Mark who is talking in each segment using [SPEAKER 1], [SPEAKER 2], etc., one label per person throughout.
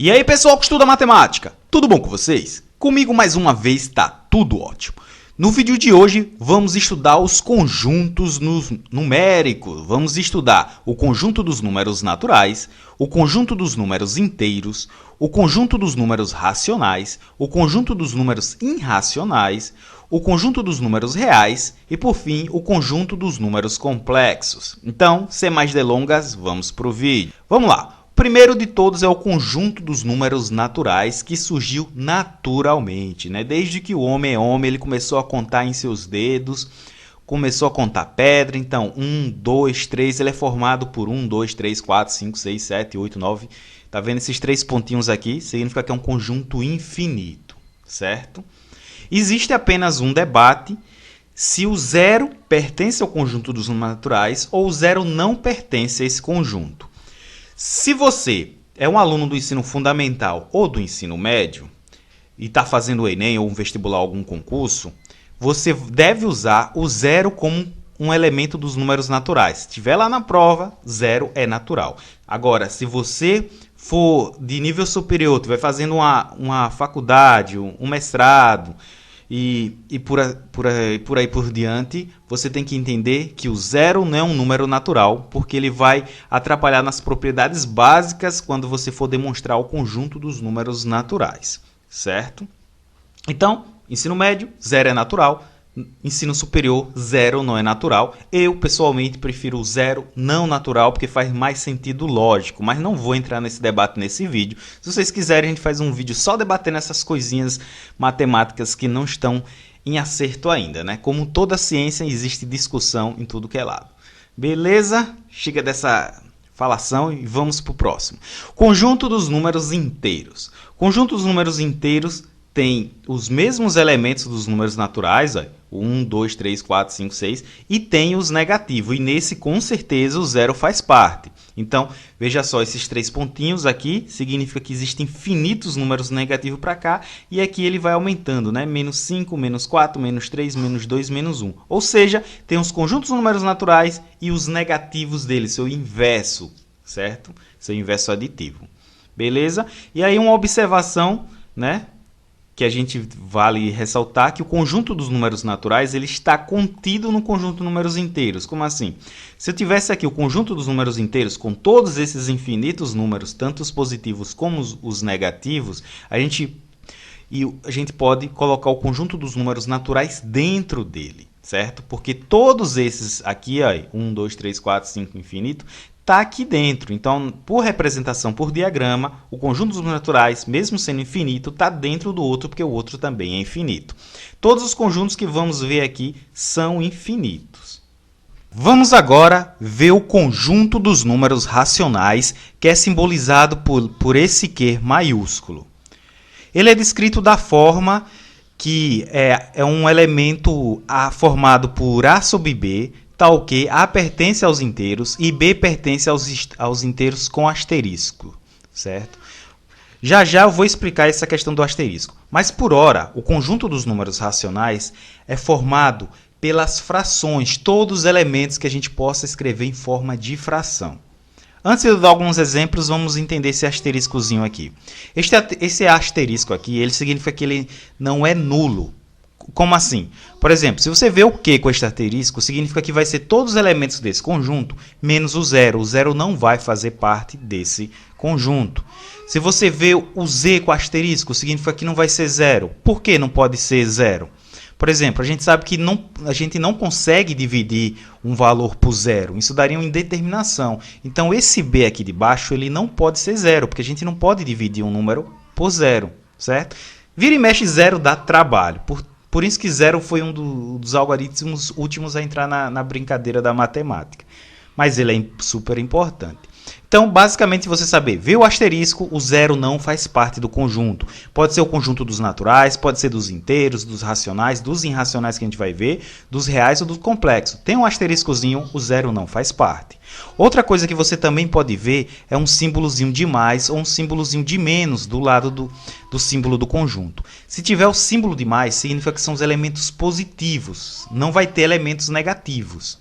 [SPEAKER 1] E aí, pessoal que estuda matemática, tudo bom com vocês? Comigo mais uma vez tá tudo ótimo. No vídeo de hoje vamos estudar os conjuntos numéricos. Vamos estudar o conjunto dos números naturais, o conjunto dos números inteiros, o conjunto dos números racionais, o conjunto dos números irracionais, o conjunto dos números reais e, por fim, o conjunto dos números complexos. Então, sem mais delongas, vamos para o vídeo. Vamos lá! O primeiro de todos é o conjunto dos números naturais, que surgiu naturalmente, né? Desde que o homem é homem, ele começou a contar em seus dedos, começou a contar pedra. Então, 1, 2, 3, ele é formado por 1, 2, 3, 4, 5, 6, 7, 8, 9. Tá vendo esses três pontinhos aqui? Significa que é um conjunto infinito, certo? Existe apenas um debate se o zero pertence ao conjunto dos números naturais ou o zero não pertence a esse conjunto. Se você é um aluno do ensino fundamental ou do ensino médio e está fazendo o Enem ou um vestibular, algum concurso, você deve usar o zero como um elemento dos números naturais. Se estiver lá na prova, zero é natural. Agora, se você for de nível superior, estiver fazendo uma faculdade, um mestrado e por aí por diante, você tem que entender que o zero não é um número natural, porque ele vai atrapalhar nas propriedades básicas quando você for demonstrar o conjunto dos números naturais, certo? Então, ensino médio, zero é natural. Ensino superior, zero não é natural. Eu, pessoalmente, prefiro o zero não natural, porque faz mais sentido lógico, mas não vou entrar nesse debate nesse vídeo. Se vocês quiserem, a gente faz um vídeo só debatendo essas coisinhas matemáticas que não estão em acerto ainda, né? Como toda ciência, existe discussão em tudo que é lado. Beleza? Chega dessa falação e vamos para o próximo. Conjunto dos números inteiros. Conjunto dos números inteiros tem os mesmos elementos dos números naturais, ó, 1, 2, 3, 4, 5, 6, e tem os negativos, e nesse com certeza o zero faz parte. Então, veja só, esses três pontinhos aqui significa que existem infinitos números negativos para cá, e aqui ele vai aumentando, né? Menos 5, menos 4, menos 3, menos 2, menos 1. Ou seja, tem os conjuntos números naturais e os negativos dele, seu inverso, certo? Seu inverso aditivo. Beleza? E aí uma observação, né? Que a gente vale ressaltar que o conjunto dos números naturais ele está contido no conjunto de números inteiros. Como assim? Se eu tivesse aqui o conjunto dos números inteiros com todos esses infinitos números, tanto os positivos como os negativos, a gente pode colocar o conjunto dos números naturais dentro dele, certo? Porque todos esses aqui, ó, 1, 2, 3, 4, 5, infinito, está aqui dentro. Então, por representação por diagrama, o conjunto dos números naturais, mesmo sendo infinito, está dentro do outro, porque o outro também é infinito. Todos os conjuntos que vamos ver aqui são infinitos. Vamos agora ver o conjunto dos números racionais, que é simbolizado por esse Q maiúsculo. Ele é descrito da forma que é um elemento formado por A sobre B, tal que A pertence aos inteiros e B pertence aos inteiros com asterisco, certo? Já eu vou explicar essa questão do asterisco. Mas, por hora, o conjunto dos números racionais é formado pelas frações, todos os elementos que a gente possa escrever em forma de fração. Antes de eu dar alguns exemplos, vamos entender esse asteriscozinho aqui. Esse asterisco aqui, ele significa que ele não é nulo. Como assim? Por exemplo, se você vê o Q com este asterisco, significa que vai ser todos os elementos desse conjunto, menos o zero. O zero não vai fazer parte desse conjunto. Se você vê o Z com asterisco, significa que não vai ser zero. Por que não pode ser zero? Por exemplo, a gente sabe que a gente não consegue dividir um valor por zero. Isso daria uma indeterminação. Então, esse B aqui de baixo ele não pode ser zero, porque a gente não pode dividir um número por zero, certo? Vira e mexe, zero dá trabalho. Por isso que zero foi um dos algoritmos últimos a entrar na brincadeira da matemática. Mas ele é super importante. Então, basicamente, você saber, ver o asterisco, o zero não faz parte do conjunto. Pode ser o conjunto dos naturais, pode ser dos inteiros, dos racionais, dos irracionais que a gente vai ver, dos reais ou do complexo. Tem um asteriscozinho, o zero não faz parte. Outra coisa que você também pode ver é um símbolozinho de mais ou um símbolozinho de menos do lado do símbolo do conjunto. Se tiver o símbolo de mais, significa que são os elementos positivos, não vai ter elementos negativos.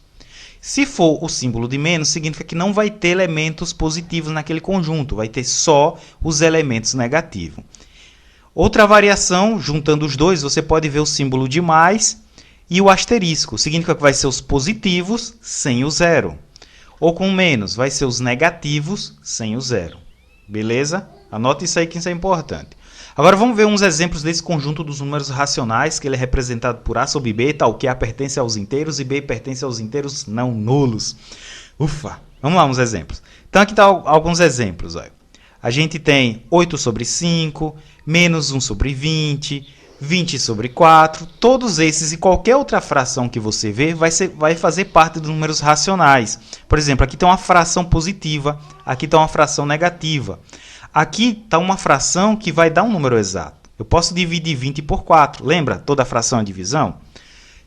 [SPEAKER 1] Se for o símbolo de menos, significa que não vai ter elementos positivos naquele conjunto, vai ter só os elementos negativos. Outra variação, juntando os dois, você pode ver o símbolo de mais e o asterisco. Significa que vai ser os positivos sem o zero. Ou com menos, vai ser os negativos sem o zero. Beleza? Anota isso aí que isso é importante. Agora vamos ver uns exemplos desse conjunto dos números racionais, que ele é representado por A sobre B, tal que A pertence aos inteiros e B pertence aos inteiros não nulos. Ufa! Vamos lá, uns exemplos. Então aqui estão alguns exemplos. Olha. A gente tem 8 sobre 5, menos 1 sobre 20, 20 sobre 4. Todos esses e qualquer outra fração que você vê vai fazer parte dos números racionais. Por exemplo, aqui tem uma fração positiva, aqui está uma fração negativa. Aqui está uma fração que vai dar um número exato. Eu posso dividir 20 por 4. Lembra? Toda fração é divisão?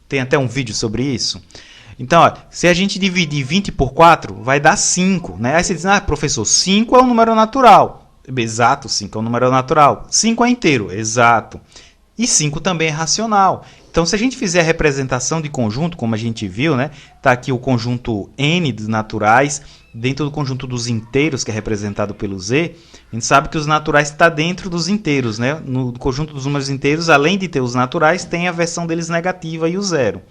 [SPEAKER 1] Tem até um vídeo sobre isso. Então, ó, se a gente dividir 20 por 4, vai dar 5. Né? Aí você diz, professor, 5 é um número natural. Exato, 5 é um número natural. 5 é inteiro. Exato. E 5 também é racional. Então, se a gente fizer a representação de conjunto, como a gente viu, né? Está aqui o conjunto N dos naturais, dentro do conjunto dos inteiros, que é representado pelo Z. A gente sabe que os naturais estão dentro dos inteiros. Né? No conjunto dos números inteiros, além de ter os naturais, tem a versão deles negativa e o zero.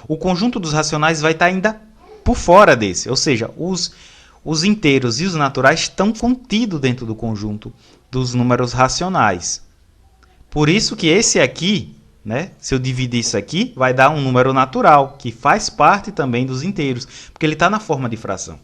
[SPEAKER 1] O conjunto dos racionais vai estar ainda por fora desse. Ou seja, os inteiros e os naturais estão contidos dentro do conjunto dos números racionais. Por isso que esse aqui, né, se eu dividir isso aqui, vai dar um número natural, que faz parte também dos inteiros, porque ele está na forma de fração.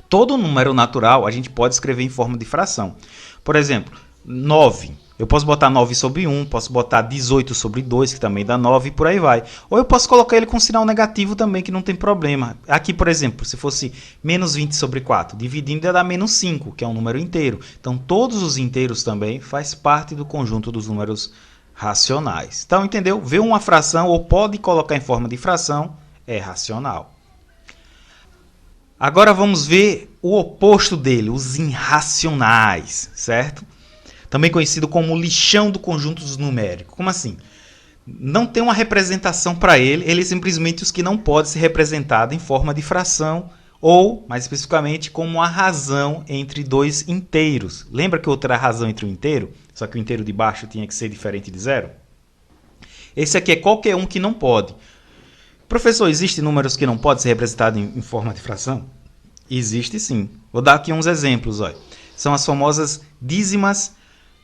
[SPEAKER 1] Todo número natural a gente pode escrever em forma de fração. Por exemplo, 9. Eu posso botar 9 sobre 1, posso botar 18 sobre 2, que também dá 9, e por aí vai. Ou eu posso colocar ele com sinal negativo também, que não tem problema. Aqui, por exemplo, se fosse menos 20 sobre 4, dividindo ia dar menos 5, que é um número inteiro. Então, todos os inteiros também faz parte do conjunto dos números racionais. Então, entendeu? Ver uma fração ou pode colocar em forma de fração é racional. Agora vamos ver o oposto dele, os irracionais, certo? Também conhecido como lixão do conjunto numérico. Como assim? Não tem uma representação para ele, ele é simplesmente os que não podem ser representados em forma de fração ou, mais especificamente, como a razão entre dois inteiros. Lembra que outra razão entre um inteiro? Só que o inteiro de baixo tinha que ser diferente de zero? Esse aqui é qualquer um que não pode. Professor, existem números que não podem ser representados em forma de fração? Existe sim. Vou dar aqui uns exemplos. Olha. São as famosas dízimas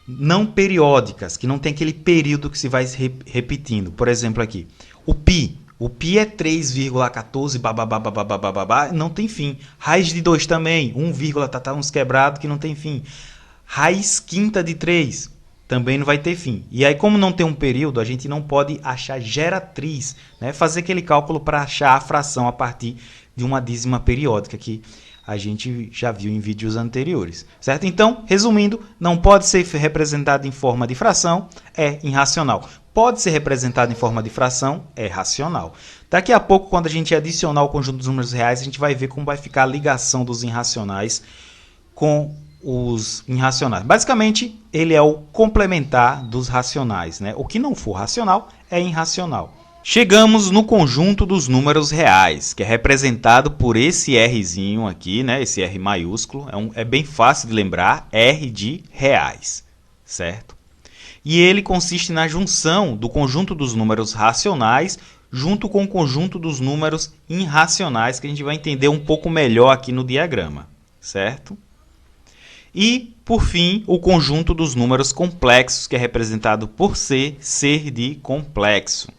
[SPEAKER 1] não periódicas, que não tem aquele período que se vai repetindo. Por exemplo, aqui, o π. O π é 3,14, babá, não tem fim. Raiz de 2 também, 1, uns quebrados que não tem fim. Raiz quinta de 3 também não vai ter fim. E aí, como não tem um período, a gente não pode achar geratriz, né? Fazer aquele cálculo para achar a fração a partir de uma dízima periódica que a gente já viu em vídeos anteriores, certo? Então, resumindo, não pode ser representado em forma de fração, é irracional. Pode ser representado em forma de fração, é racional. Daqui a pouco, quando a gente adicionar o conjunto dos números reais, a gente vai ver como vai ficar a ligação dos irracionais com os irracionais. Basicamente, ele é o complementar dos racionais, né? O que não for racional é irracional. Chegamos no conjunto dos números reais, que é representado por esse Rzinho aqui, né? Esse R maiúsculo, é bem fácil de lembrar, R de reais, certo? E ele consiste na junção do conjunto dos números racionais junto com o conjunto dos números irracionais, que a gente vai entender um pouco melhor aqui no diagrama, certo? E, por fim, o conjunto dos números complexos, que é representado por C, ser de complexo.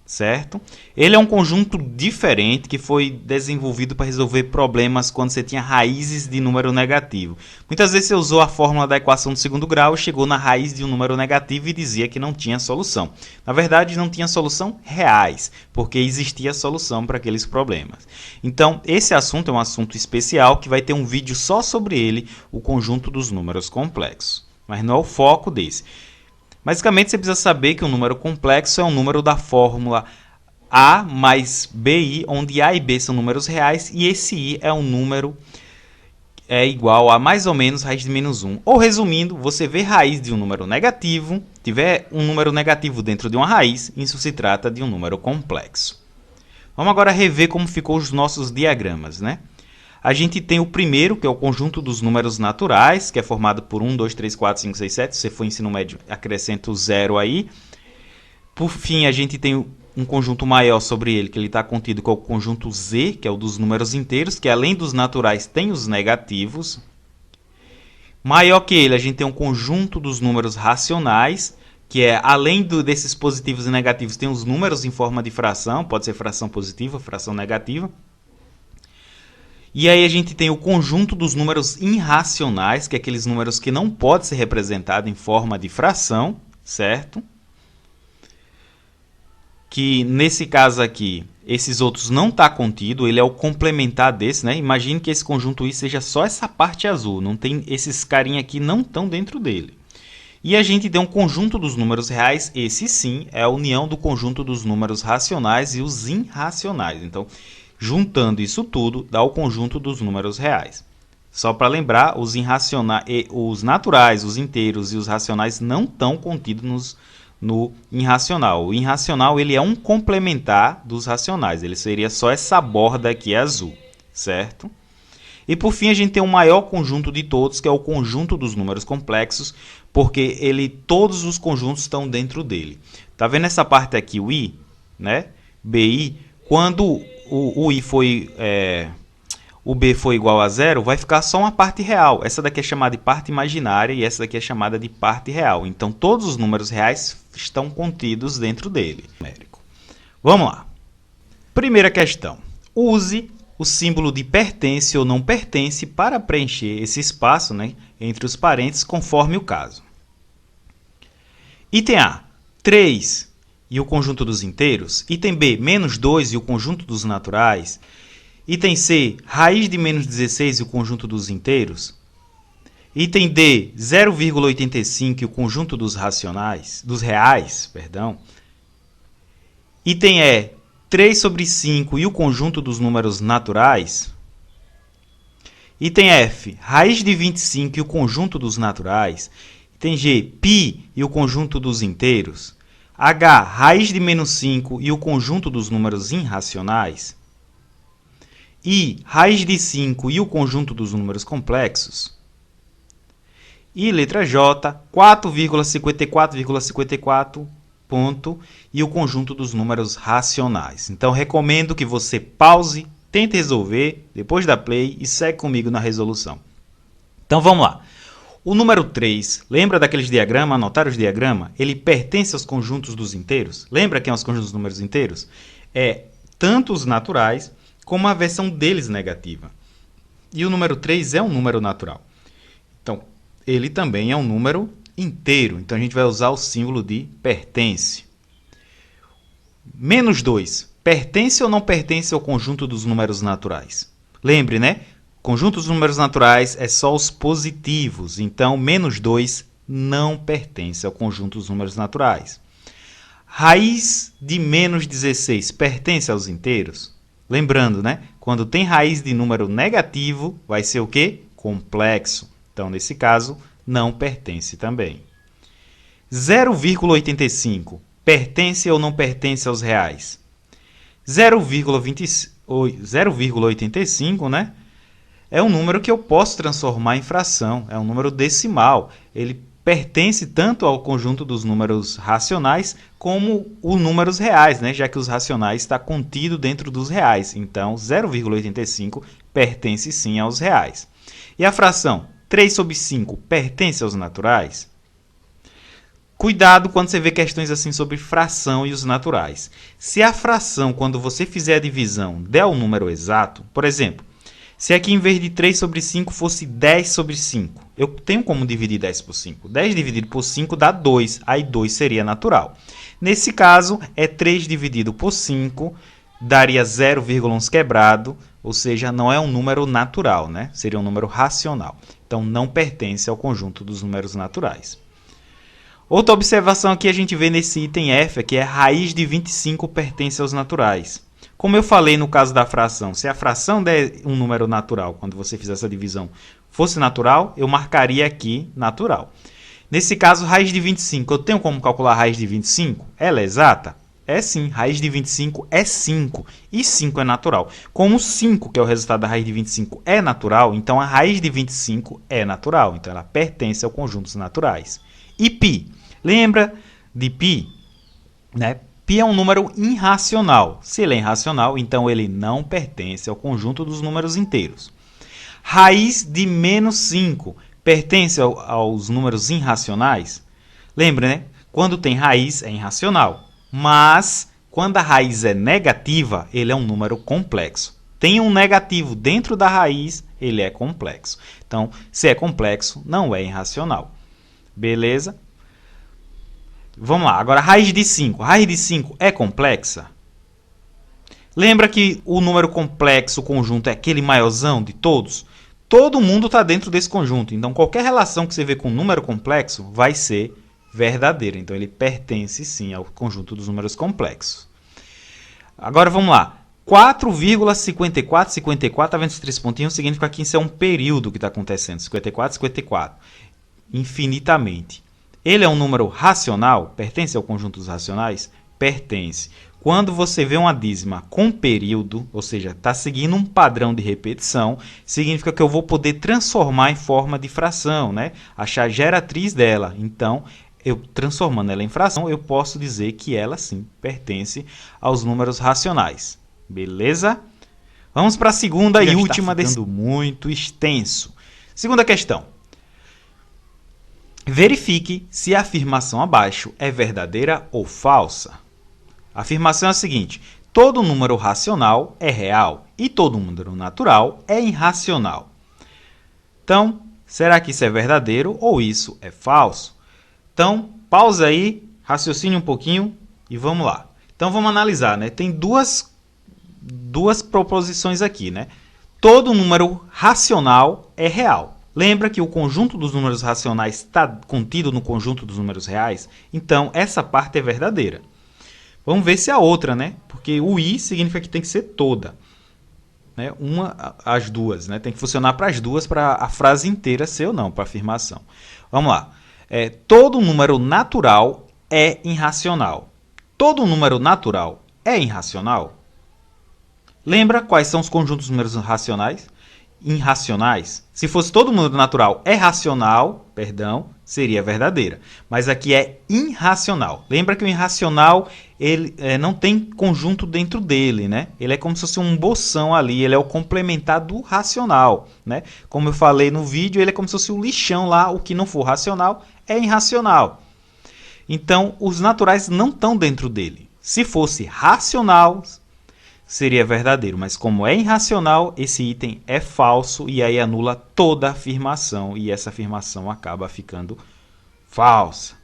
[SPEAKER 1] Certo? Ele é um conjunto diferente que foi desenvolvido para resolver problemas quando você tinha raízes de número negativo. Muitas vezes você usou a fórmula da equação do segundo grau, chegou na raiz de um número negativo e dizia que não tinha solução. Na verdade, não tinha solução reais, porque existia solução para aqueles problemas. Então, esse assunto é um assunto especial que vai ter um vídeo só sobre ele, o conjunto dos números complexos. Mas não é o foco desse. Basicamente, você precisa saber que um número complexo é um número da fórmula A mais BI, onde A e B são números reais, e esse I é um número igual a mais ou menos raiz de menos 1. Ou resumindo, você vê raiz de um número negativo, tiver um número negativo dentro de uma raiz, isso se trata de um número complexo. Vamos agora rever como ficou os nossos diagramas, né? A gente tem o primeiro, que é o conjunto dos números naturais, que é formado por 1, 2, 3, 4, 5, 6, 7. Se você for ensino médio, acrescenta o 0 aí. Por fim, a gente tem um conjunto maior sobre ele, que ele está contido com o conjunto Z, que é o dos números inteiros, que além dos naturais tem os negativos. Maior que ele, a gente tem um conjunto dos números racionais, que é, além desses positivos e negativos, tem os números em forma de fração, pode ser fração positiva, fração negativa. E aí a gente tem o conjunto dos números irracionais, que é aqueles números que não podem ser representados em forma de fração, certo? Que nesse caso aqui, esses outros não está contido, ele é o complementar desse, né? Imagine que esse conjunto I seja só essa parte azul, não tem esses carinha aqui não estão dentro dele. E a gente tem um conjunto dos números reais, esse sim é a união do conjunto dos números racionais e os irracionais. Então, juntando isso tudo, dá o conjunto dos números reais. Só para lembrar, os naturais, os inteiros e os racionais não estão contidos no irracional. O irracional ele é um complementar dos racionais, ele seria só essa borda aqui azul, certo? E por fim a gente tem o maior conjunto de todos, que é o conjunto dos números complexos, porque todos os conjuntos estão dentro dele. Tá vendo essa parte aqui, o I, né? BI, quando o I o B foi igual a zero, vai ficar só uma parte real. Essa daqui é chamada de parte imaginária e essa daqui é chamada de parte real. Então todos os números reais estão contidos dentro dele. Vamos lá. Primeira questão. Use o símbolo de pertence ou não pertence para preencher esse espaço, né, entre os parênteses, conforme o caso. Item A, 3 e o conjunto dos inteiros. Item B, menos 2 e o conjunto dos naturais. Item C, raiz de menos 16 e o conjunto dos inteiros. Item D, 0,85 e o conjunto dos reais. Item E, 3 sobre 5 e o conjunto dos números naturais. Item F, raiz de 25 e o conjunto dos naturais. Item G, π e o conjunto dos inteiros. H, raiz de menos 5 e o conjunto dos números irracionais. I, raiz de 5 e o conjunto dos números complexos. E letra J, 4,54,54 ponto e o conjunto dos números racionais. Então, recomendo que você pause, tente resolver, depois dá play e segue comigo na resolução. Então, vamos lá. O número 3, lembra daqueles diagramas, anotaram os diagramas? Ele pertence aos conjuntos dos inteiros? Lembra quem é os conjuntos dos números inteiros? É tanto os naturais como a versão deles negativa. E o número 3 é um número natural. Então, ele também é um número inteiro. Então, a gente vai usar o símbolo de pertence. Menos 2. Pertence ou não pertence ao conjunto dos números naturais? Lembre, né? Conjunto dos números naturais é só os positivos. Então, menos 2 não pertence ao conjunto dos números naturais. Raiz de menos 16 pertence aos inteiros? Lembrando, né? Quando tem raiz de número negativo, vai ser o quê? Complexo. Então, nesse caso, não pertence também. 0,85 pertence ou não pertence aos reais? 0,85, né? É um número que eu posso transformar em fração. É um número decimal. Ele pertence tanto ao conjunto dos números racionais como os números reais, né? Já que os racionais está contido dentro dos reais. Então, 0,85 pertence sim aos reais. E a fração 3 sobre 5 pertence aos naturais? Cuidado quando você vê questões assim sobre fração e os naturais. Se a fração, quando você fizer a divisão, der o número exato, por exemplo, se aqui em vez de 3 sobre 5 fosse 10 sobre 5, eu tenho como dividir 10 por 5. 10 dividido por 5 dá 2, aí 2 seria natural. Nesse caso, é 3 dividido por 5, daria 0,11 quebrado, ou seja, não é um número natural, né? Seria um número racional. Então, não pertence ao conjunto dos números naturais. Outra observação aqui a gente vê nesse item F, que é raiz de 25 pertence aos naturais. Como eu falei no caso da fração, se a fração der um número natural, quando você fizer essa divisão, fosse natural, eu marcaria aqui natural. Nesse caso, raiz de 25, eu tenho como calcular a raiz de 25? Ela é exata? É sim, raiz de 25 é 5 e 5 é natural. Como 5, que é o resultado da raiz de 25, é natural, então a raiz de 25 é natural. Então ela pertence ao conjunto dos naturais. E π? Lembra de π? Né? Π é um número irracional. Se ele é irracional, então ele não pertence ao conjunto dos números inteiros. Raiz de menos 5 pertence aos números irracionais? Lembra, né? Quando tem raiz é irracional. Mas, quando a raiz é negativa, ele é um número complexo. Tem um negativo dentro da raiz, ele é complexo. Então, se é complexo, não é irracional. Beleza? Vamos lá. Agora, raiz de 5. Raiz de 5 é complexa? Lembra que o número complexo, o conjunto, é aquele maiorzão de todos? Todo mundo está dentro desse conjunto. Então, qualquer relação que você vê com número complexo vai ser verdadeira. Então, ele pertence sim ao conjunto dos números complexos. Agora, vamos lá. 4,5454, tá vendo esses 3 pontinhos? Significa que isso é um período que está acontecendo. 54, 54. Infinitamente. Ele é um número racional? Pertence ao conjunto dos racionais? Pertence. Quando você vê uma dízima com período, ou seja, está seguindo um padrão de repetição, significa que eu vou poder transformar em forma de fração, né? Achar a geratriz dela. Então, eu transformando ela em fração, eu posso dizer que ela sim pertence aos números racionais. Beleza? Vamos para a segunda e última desse muito extenso. Segunda questão. Verifique se a afirmação abaixo é verdadeira ou falsa. A afirmação é a seguinte: todo número racional é real e todo número natural é irracional. Então, será que isso é verdadeiro ou isso é falso? Então, pausa aí, raciocine um pouquinho e vamos lá. Então, vamos analisar, né? Tem duas proposições aqui, né? Todo número racional é real. Lembra que o conjunto dos números racionais está contido no conjunto dos números reais? Então, essa parte é verdadeira. Vamos ver se a outra, né? Porque o i significa que tem que ser toda. Né? As duas, né? Tem que funcionar para as duas, para a frase inteira ser ou não, para a afirmação. Vamos lá. Todo número natural é irracional. Todo número natural é irracional? Lembra quais são os conjuntos de números racionais? Irracionais. Se fosse todo número natural é racional, seria verdadeira. Mas aqui é irracional. Lembra que o irracional ele não tem conjunto dentro dele, né? Ele é como se fosse um boção ali, ele é o complementar do racional, né? Como eu falei no vídeo, ele é como se fosse o lixão lá, o que não for racional é irracional. Então, os naturais não estão dentro dele. Se fosse racional, seria verdadeiro, mas como é irracional, esse item é falso e aí anula toda a afirmação e essa afirmação acaba ficando falsa.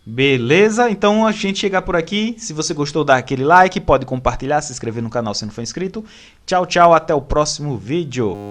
[SPEAKER 1] Beleza? Então a gente chega por aqui. Se você gostou, dá aquele like, pode compartilhar, se inscrever no canal se não for inscrito. Tchau, tchau, até o próximo vídeo.